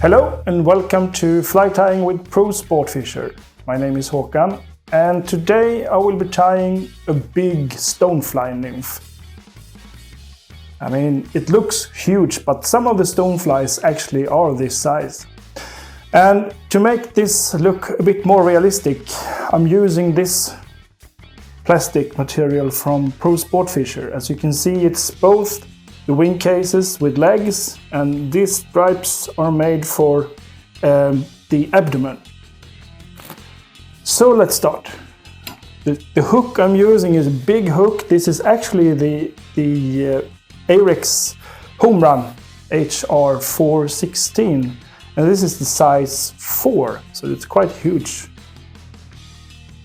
Hello and welcome to Fly Tying with Pro Sportfisher. My name is Håkan and today I will be tying a big stonefly nymph. I mean, it looks huge, but some of the stoneflies actually are this size. And to make this look a bit more realistic, I'm using this plastic material from Pro Sportfisher. As you can see, it's both the wing cases with legs, and these stripes are made for the abdomen. So let's start. The hook I'm using is a big hook. This is actually the Ahrex home run HR 416, and this is the size 4, so it's quite huge.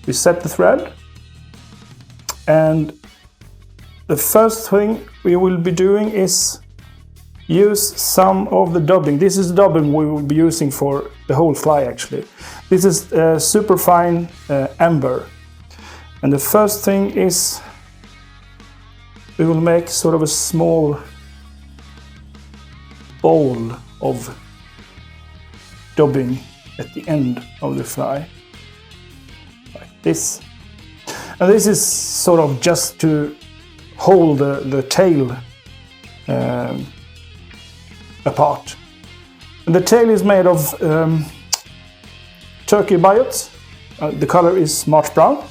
We set the thread, and the first thing we will be doing is use some of the dubbing. This is the dubbing we will be using for the whole fly actually. This is Superfine amber. And the first thing is we will make sort of a small bowl of dubbing at the end of the fly, like this. And this is sort of just to hold the tail apart. And the tail is made of turkey Biot. The color is March brown.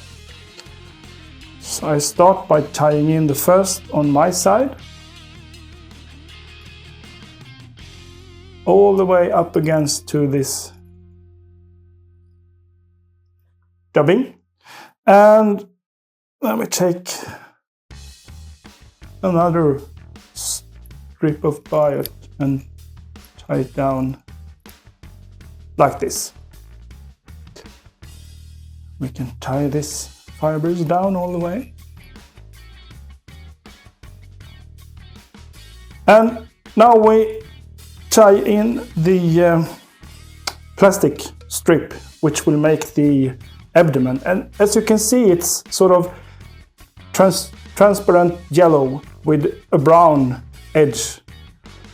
So I start by tying in the first on my side, all the way up against to this dubbing. And then we take another strip of Biot and tie it down like this. We can tie this fibers down all the way. And now we tie in the plastic strip, which will make the abdomen. And as you can see, it's sort of transparent yellow with a brown edge.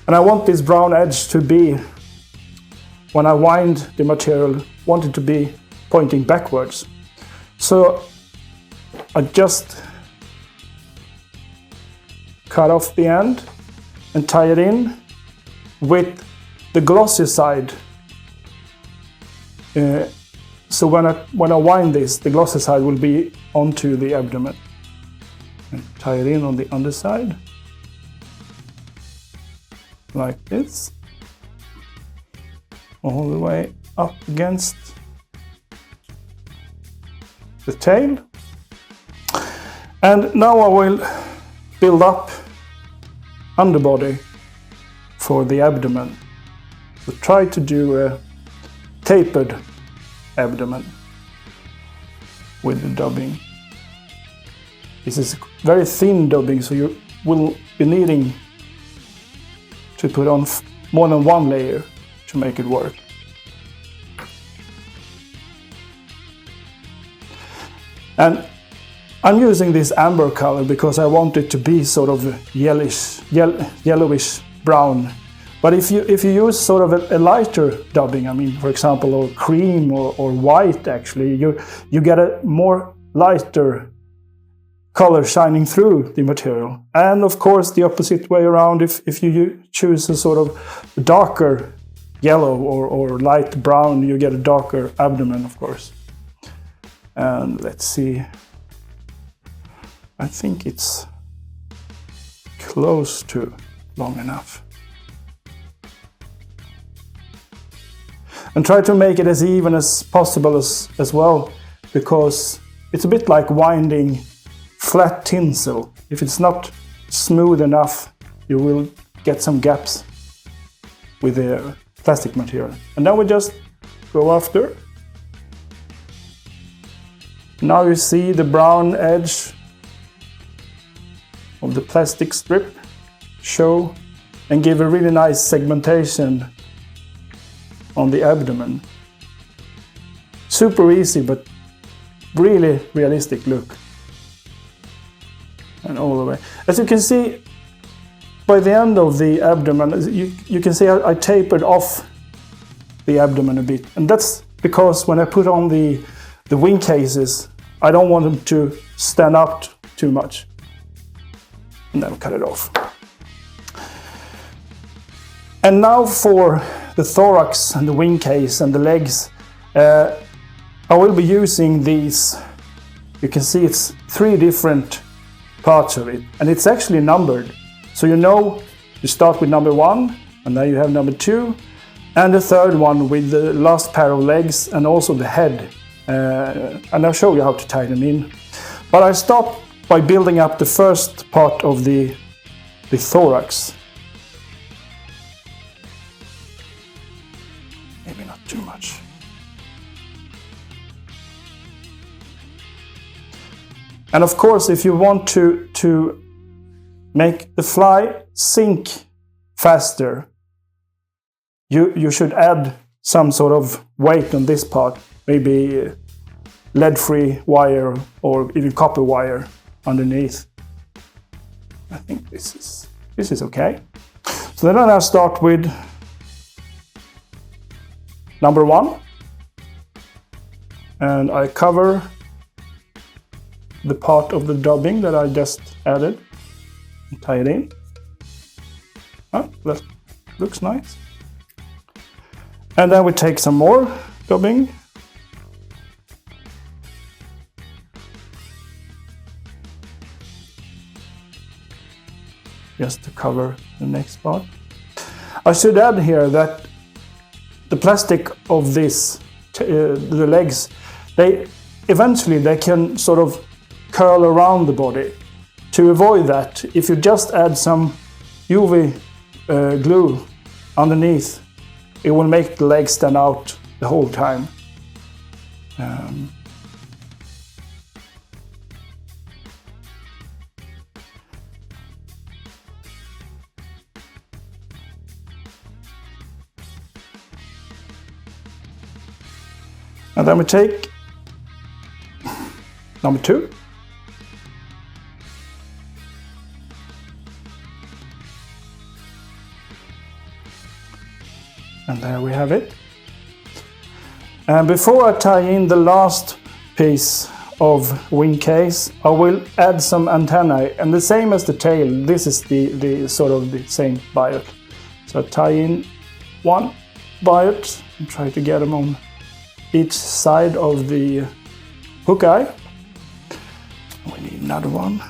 And I want this brown edge to be, when I wind the material, want it to be pointing backwards. So I just cut off the end and tie it in with the glossy side. So when I wind this, the glossy side will be onto the abdomen. And tie it in on the underside, like this, all the way up against the tail. And now I will build up underbody for the abdomen. So try to do a tapered abdomen with the dubbing. This is very thin dubbing, so you will be needing to put on more than one layer to make it work. And I'm using this amber color because I want it to be sort of yellowish brown. But if you use sort of a lighter dubbing, I mean, for example, or cream or white, actually, you get a more lighter color shining through the material. And of course the opposite way around, if you choose a sort of darker yellow or light brown, you get a darker abdomen, of course. And let's see, I think it's close to long enough. And try to make it as even as possible as well, because it's a bit like winding flat tinsel. If it's not smooth enough, you will get some gaps with the plastic material. And now we just go after. Now you see the brown edge of the plastic strip show and give a really nice segmentation on the abdomen. Super easy, but really realistic look. And all the way. As you can see, by the end of the abdomen, you can see I tapered off the abdomen a bit. And that's because when I put on the wing cases, I don't want them to stand out too much. And then cut it off. And now for the thorax and the wing case and the legs, I will be using these. You can see it's 3 different parts of it, and it's actually numbered. So you start with number 1, and then you have number 2, and the third one with the last pair of legs and also the head. And I'll show you how to tie them in. But I start by building up the first part of the thorax. Maybe not too much. And of course, if you want to make the fly sink faster, you should add some sort of weight on this part, maybe lead-free wire or even copper wire underneath. I think this is okay. So then I'll start with number 1, and I cover the part of the dubbing that I just added and tie it in. Oh, that looks nice. And then we take some more dubbing. Just to cover the next part. I should add here that the plastic of this, the legs, eventually they can sort of curl around the body. To avoid that, if you just add some UV glue underneath, it will make the legs stand out the whole time. And then we take number 2. And there we have it. And before I tie in the last piece of wing case, I will add some antennae, and the same as the tail, this is the sort of the same biot. So I tie in 1 biot and try to get them on each side of the hook eye. We need another one.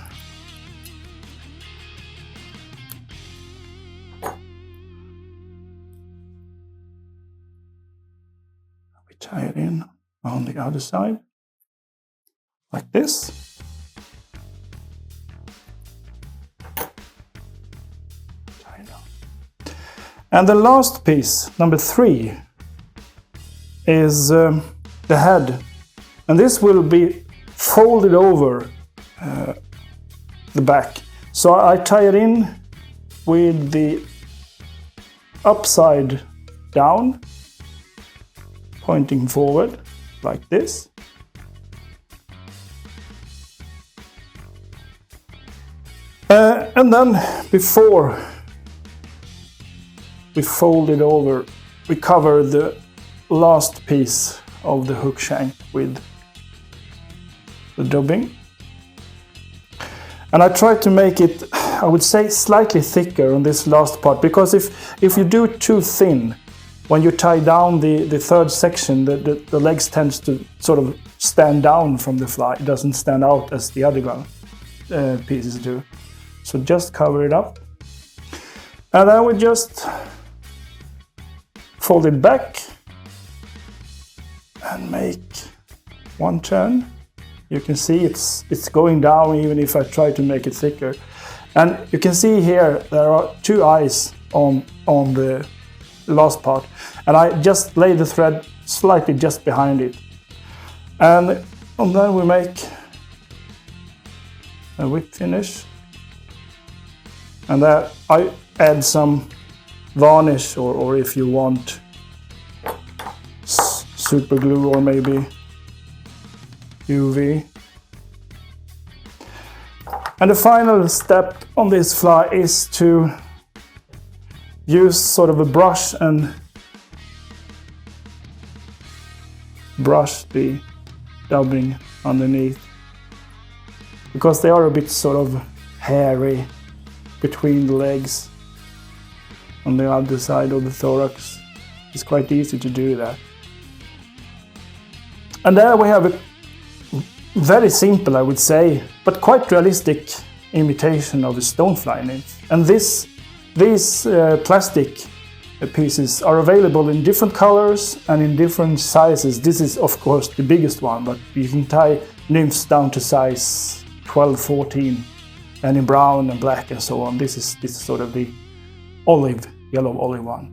We tie it in on the other side, like this. Tie it on. And the last piece, number 3, is the head, and this will be folded over the back. So I tie it in with the upside down, pointing forward like this. And then before we fold it over, we cover the last piece of the hook shank with the dubbing. And I try to make it, I would say, slightly thicker on this last part, because if you do it too thin, when you tie down the third section, the legs tends to sort of stand down from the fly. It doesn't stand out as the other pieces do. So just cover it up. And then we just fold it back and make one turn. You can see it's going down even if I try to make it thicker. And you can see here there are 2 eyes on the last part, and I just lay the thread slightly just behind it. And then we make a whip finish, and there I add some varnish, or if you want super glue or maybe UV. And the final step on this fly is to use sort of a brush and brush the dubbing underneath, because they are a bit sort of hairy between the legs on the other side of the thorax. It's quite easy to do that. And there we have a very simple, I would say, but quite realistic imitation of a stonefly nymph. And these plastic pieces are available in different colors and in different sizes. This is of course the biggest one, but you can tie nymphs down to size 12, 14, and in brown and black and so on. This is sort of the yellow olive one.